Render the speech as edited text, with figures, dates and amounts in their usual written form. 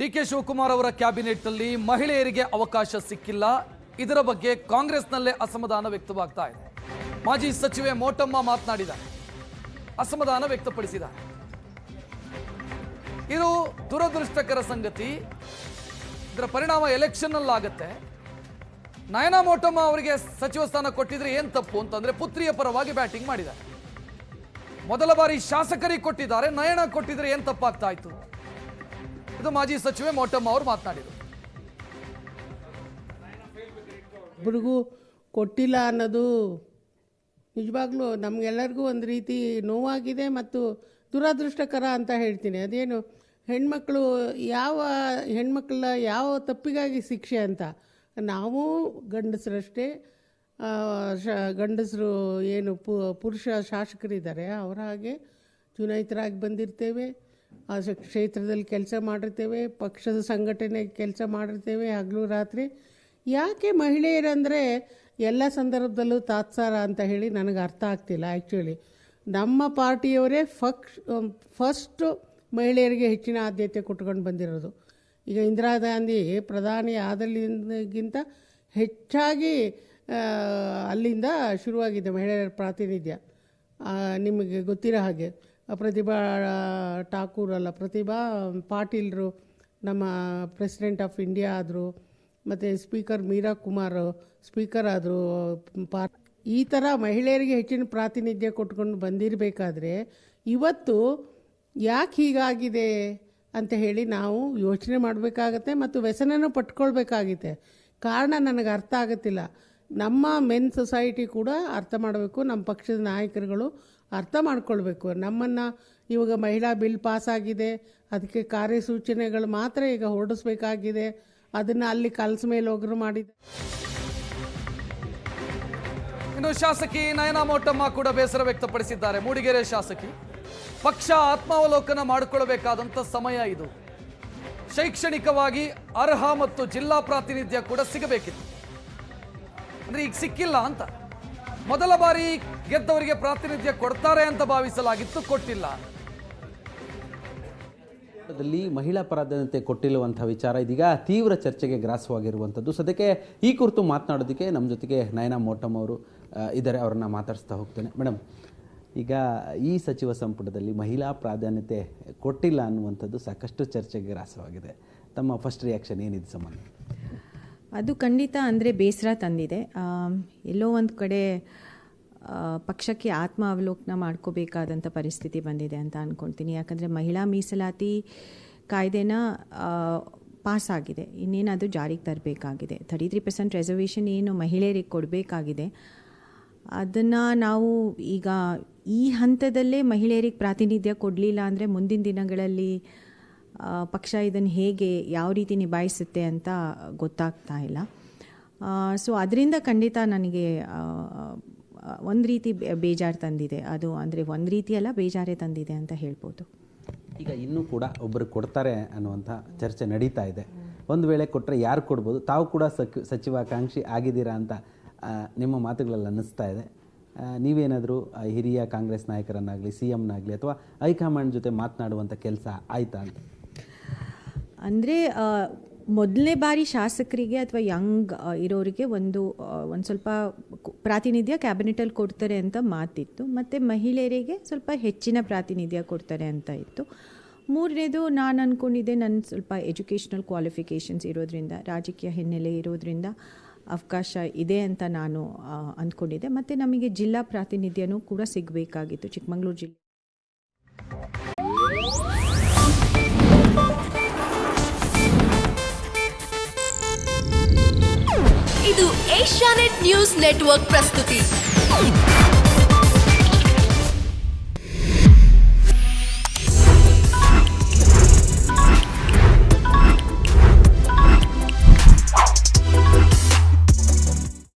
DK Shivakumar ಅವರ ಕ್ಯಾಬಿನೆಟ್ನಲ್ಲಿ ಮಹಿಳೆಯರಿಗೆ ಅವಕಾಶ ಸಿಕ್ಕಿಲ್ಲ. ಇದರ ಬಗ್ಗೆ ಕಾಂಗ್ರೆಸ್ನಲ್ಲೇ ಅಸಮಾಧಾನ ವ್ಯಕ್ತವಾಗ್ತಾ ಇದೆ. ಮಾಜಿ ಸಚಿವೆ ಮೋಟಮ್ಮ ಮಾತನಾಡಿದ್ದಾರೆ, ಅಸಮಾಧಾನ ವ್ಯಕ್ತಪಡಿಸಿದ್ದಾರೆ. ಇದು ದುರದೃಷ್ಟಕರ ಸಂಗತಿ. ಇದರ ಪರಿಣಾಮ ಎಲೆಕ್ಷನ್ ಅಲ್ಲಿ ಆಗುತ್ತೆ. ನಯನಾ ಮೋಟಮ್ಮ ಅವರಿಗೆ ಸಚಿವ ಸ್ಥಾನ ಕೊಟ್ಟಿದ್ರೆ ಏನ್ ತಪ್ಪು ಅಂತಂದ್ರೆ ಪುತ್ರಿಯ ಪರವಾಗಿ ಬ್ಯಾಟಿಂಗ್ ಮಾಡಿದ್ದಾರೆ. ಮೊದಲ ಬಾರಿ ಶಾಸಕರಿಗೆ ಕೊಟ್ಟಿದ್ದಾರೆ, ನಯನ ಕೊಟ್ಟಿದ್ರೆ ಏನ್ ತಪ್ಪಾಗ್ತಾ ಇತ್ತು? ಇದು ಮಾಜಿ ಸಚಿವೆ ಮೋಟಮ್ಮ ಅವರು ಮಾತನಾಡಿದರು. ಒಬ್ರಿಗೂ ಕೊಟ್ಟಿಲ್ಲ ಅನ್ನೋದು ನಿಜವಾಗ್ಲೂ ನಮಗೆಲ್ಲರಿಗೂ ಒಂದು ರೀತಿ ನೋವಾಗಿದೆ ಮತ್ತು ದುರದೃಷ್ಟಕರ ಅಂತ ಹೇಳ್ತೀನಿ. ಅದೇನು ಹೆಣ್ಮಕ್ಳು ಯಾವ ತಪ್ಪಿಗಾಗಿ ಶಿಕ್ಷೆ ಅಂತ. ನಾವು ಗಂಡಸರಷ್ಟೇ, ಗಂಡಸರು ಏನು ಪುರುಷ ಶಾಸಕರಿದ್ದಾರೆ ಅವರ ಹಾಗೆ ಚುನಾಯಿತರಾಗಿ ಬಂದಿರ್ತೇವೆ, ಆ ಕ್ಷೇತ್ರದಲ್ಲಿ ಕೆಲಸ ಮಾಡಿರ್ತೇವೆ, ಪಕ್ಷದ ಸಂಘಟನೆ ಕೆಲಸ ಮಾಡಿರ್ತೇವೆ ಹಗಲು ರಾತ್ರಿ. ಯಾಕೆ ಮಹಿಳೆಯರಂದರೆ ಎಲ್ಲ ಸಂದರ್ಭದಲ್ಲೂ ತಾತ್ಸಾರ ಅಂತ ಹೇಳಿ ನನಗೆ ಅರ್ಥ ಆಗ್ತಿಲ್ಲ. ಆ್ಯಕ್ಚುಲಿ ನಮ್ಮ ಪಾರ್ಟಿಯವರೇ ಫಸ್ಟು ಮಹಿಳೆಯರಿಗೆ ಹೆಚ್ಚಿನ ಆದ್ಯತೆ ಕೊಟ್ಕೊಂಡು ಬಂದಿರೋದು. ಈಗ ಇಂದಿರಾ ಗಾಂಧಿ ಪ್ರಧಾನಿ ಆದಲ್ಲಿಗಿಂತ ಹೆಚ್ಚಾಗಿ ಅಲ್ಲಿಂದ ಶುರುವಾಗಿದೆ ಮಹಿಳೆಯರ ಪ್ರಾತಿನಿಧ್ಯ. ನಿಮಗೆ ಗೊತ್ತಿರೋ ಹಾಗೆ ಪ್ರತಿಭಾ ಪಾಟೀಲ್ರು ನಮ್ಮ ಪ್ರೆಸಿಡೆಂಟ್ ಆಫ್ ಇಂಡಿಯಾ ಆದರು, ಮತ್ತು ಸ್ಪೀಕರ್ ಮೀರಾ ಕುಮಾರ್ ಸ್ಪೀಕರ್ ಆದರು. ಈ ಥರ ಮಹಿಳೆಯರಿಗೆ ಹೆಚ್ಚಿನ ಪ್ರಾತಿನಿಧ್ಯ ಕೊಟ್ಕೊಂಡು ಬಂದಿರಬೇಕಾದ್ರೆ ಇವತ್ತು ಯಾಕೆ ಹೀಗಾಗಿದೆ ಅಂತ ಹೇಳಿ ನಾವು ಯೋಚನೆ ಮಾಡಬೇಕಾಗತ್ತೆ ಮತ್ತು ವ್ಯಸನನೂ ಪಟ್ಕೊಳ್ಬೇಕಾಗಿದೆ. ಕಾರಣ ನನಗೆ ಅರ್ಥ ಆಗುತ್ತಿಲ್ಲ. ನಮ್ಮ ಮೆನ್ ಸೊಸೈಟಿ ಕೂಡ ಅರ್ಥ ಮಾಡಬೇಕು, ನಮ್ಮ ಪಕ್ಷದ ನಾಯಕರುಗಳು ಅರ್ಥ ಮಾಡ್ಕೊಳ್ಬೇಕು. ನಮ್ಮನ್ನು ಇವಾಗ ಮಹಿಳಾ ಬಿಲ್ ಪಾಸಾಗಿದೆ, ಅದಕ್ಕೆ ಕಾರ್ಯಸೂಚನೆಗಳು ಮಾತ್ರ ಈಗ ಹೊರಡಿಸ್ಬೇಕಾಗಿದೆ. ಅದನ್ನು ಅಲ್ಲಿ ಕಲಸ ಮೇಲೆ ಒಗರು ಮಾಡಿದೆ. ಇನ್ನು ಶಾಸಕಿ ನಯನಾ ಮೋಟಮ್ಮ ಕೂಡ ಬೇಸರ ವ್ಯಕ್ತಪಡಿಸಿದ್ದಾರೆ. ಮೂಡಿಗೆರೆ ಶಾಸಕಿ, ಪಕ್ಷ ಆತ್ಮಾವಲೋಕನ ಮಾಡಿಕೊಳ್ಳಬೇಕಾದಂಥ ಸಮಯ ಇದು. ಶೈಕ್ಷಣಿಕವಾಗಿ ಅರ್ಹ ಮತ್ತು ಜಿಲ್ಲಾ ಪ್ರಾತಿನಿಧ್ಯ ಕೂಡ ಸಿಗಬೇಕಿತ್ತು, ಅಂದ್ರೆ ಈಗ ಸಿಕ್ಕಿಲ್ಲ ಅಂತ. ಮೊದಲ ಬಾರಿ ಗೆದ್ದವರಿಗೆ ಪ್ರಾತಿನಿಧ್ಯ ಕೊಡ್ತಾರೆ ಅಂತ ಭಾವಿಸಲಾಗಿತ್ತು, ಕೊಟ್ಟಿಲ್ಲ. ಮಹಿಳಾ ಪ್ರಾಧಾನ್ಯತೆ ಕೊಟ್ಟಿರುವಂಥ ವಿಚಾರ ಇದೀಗ ತೀವ್ರ ಚರ್ಚೆಗೆ ಗ್ರಾಸವಾಗಿರುವಂಥದ್ದು. ಸದ್ಯಕ್ಕೆ ಈ ಕುರಿತು ಮಾತನಾಡೋದಕ್ಕೆ ನಮ್ಮ ಜೊತೆಗೆ ನಯನಾ ಮೋಟಮ್ಮ ಅವರು ಇದ್ದಾರೆ, ಅವರನ್ನು ಮಾತಾಡಿಸ್ತಾ ಹೋಗ್ತೇನೆ. ಮೇಡಮ್, ಈಗ ಈ ಸಚಿವ ಸಂಪುಟದಲ್ಲಿ ಮಹಿಳಾ ಪ್ರಾಧಾನ್ಯತೆ ಕೊಟ್ಟಿಲ್ಲ ಅನ್ನುವಂಥದ್ದು ಸಾಕಷ್ಟು ಚರ್ಚೆಗೆ ಗ್ರಾಸವಾಗಿದೆ. ತಮ್ಮ ಫಸ್ಟ್ ರಿಯಾಕ್ಷನ್ ಏನಿದೆ ಸಂಬಂಧ? ಅದು ಖಂಡಿತ ಅಂದರೆ ಬೇಸರ ತಂದಿದೆ. ಎಲ್ಲೋ ಒಂದು ಕಡೆ ಪಕ್ಷಕ್ಕೆ ಆತ್ಮ ಅವಲೋಕನ ಮಾಡ್ಕೋಬೇಕಾದಂಥ ಪರಿಸ್ಥಿತಿ ಬಂದಿದೆ ಅಂತ ಅಂದ್ಕೊಳ್ತೀನಿ. ಯಾಕಂದರೆ ಮಹಿಳಾ ಮೀಸಲಾತಿ ಕಾಯ್ದೆನ ಪಾಸ್ ಆಗಿದೆ, ಇನ್ನೇನು ಅದು ಜಾರಿಗೆ ತರಬೇಕಾಗಿದೆ. 33% ರಿಸರ್ವೇಷನ್ ಏನು ಮಹಿಳೆಯರಿಗೆ ಕೊಡಬೇಕಾಗಿದೆ, ಅದನ್ನು ನಾವು ಈಗ ಈ ಹಂತದಲ್ಲೇ ಮಹಿಳೆಯರಿಗೆ ಪ್ರಾತಿನಿಧ್ಯ ಕೊಡಲಿಲ್ಲ ಅಂದರೆ ಮುಂದಿನ ದಿನಗಳಲ್ಲಿ ಪಕ್ಷ ಇದನ್ನು ಹೇಗೆ ಯಾವ ರೀತಿ ನಿಭಾಯಿಸುತ್ತೆ ಅಂತ ಗೊತ್ತಾಗ್ತಾ ಇಲ್ಲ. ಸೊ ಅದರಿಂದ ಖಂಡಿತ ನನಗೆ ಒಂದು ರೀತಿ ಬೇಜಾರು ತಂದಿದೆ. ಅದು ಅಂದರೆ ಒಂದು ರೀತಿಯಲ್ಲ, ಬೇಜಾರೇ ತಂದಿದೆ ಅಂತ ಹೇಳ್ಬೋದು. ಈಗ ಇನ್ನೂ ಕೂಡ ಒಬ್ಬರು ಕೊಡ್ತಾರೆ ಅನ್ನುವಂಥ ಚರ್ಚೆ ನಡೀತಾ ಇದೆ. ಒಂದು ವೇಳೆ ಕೊಟ್ಟರೆ ಯಾರು ಕೊಡ್ಬೋದು? ತಾವು ಕೂಡ ಸಚಿವಾಕಾಂಕ್ಷಿ ಆಗಿದ್ದೀರಾ ಅಂತ ನಿಮ್ಮ ಮಾತುಗಳಲ್ಲಿ ಅನ್ನಿಸ್ತಾ ಇದೆ. ನೀವೇನಾದರೂ ಹಿರಿಯ ಕಾಂಗ್ರೆಸ್ ನಾಯಕರನ್ನಾಗಲಿ, CMನಾಗಲಿ ಅಥವಾ ಹೈಕಮಾಂಡ್ ಜೊತೆ ಮಾತನಾಡುವಂಥ ಕೆಲಸ ಆಯಿತಾ ಅಂತ? ಅಂದರೆ ಮೊದಲನೇ ಬಾರಿ ಶಾಸಕರಿಗೆ ಅಥವಾ ಯಂಗ್ ಇರೋರಿಗೆ ಒಂದು ಸ್ವಲ್ಪ ಪ್ರಾತಿನಿಧ್ಯ ಕ್ಯಾಬಿನೆಟಲ್ಲಿ ಕೊಡ್ತಾರೆ ಅಂತ ಮಾತಿತ್ತು, ಮತ್ತು ಮಹಿಳೆಯರಿಗೆ ಸ್ವಲ್ಪ ಹೆಚ್ಚಿನ ಪ್ರಾತಿನಿಧ್ಯ ಕೊಡ್ತಾರೆ ಅಂತ ಇತ್ತು. ಮೂರನೇದು, ನಾನು ಅಂದ್ಕೊಂಡಿದ್ದೆ ನನ್ನ ಸ್ವಲ್ಪ ಎಜುಕೇಷ್ನಲ್ ಕ್ವಾಲಿಫಿಕೇಷನ್ಸ್ ಇರೋದ್ರಿಂದ, ರಾಜಕೀಯ ಹಿನ್ನೆಲೆ ಇರೋದ್ರಿಂದ ಅವಕಾಶ ಇದೆ ಅಂತ ನಾನು ಅಂದ್ಕೊಂಡಿದ್ದೆ. ಮತ್ತು ನಮಗೆ ಜಿಲ್ಲಾ ಪ್ರಾತಿನಿಧ್ಯವೂ ಕೂಡ ಸಿಗಬೇಕಾಗಿತ್ತು, ಚಿಕ್ಕಮಗಳೂರು ಜಿಲ್ಲೆ. ಇದು ಏಷ್ಯಾನೆಟ್ ನ್ಯೂಸ್ ನೆಟ್ವರ್ಕ್ ಪ್ರಸ್ತುತಿ.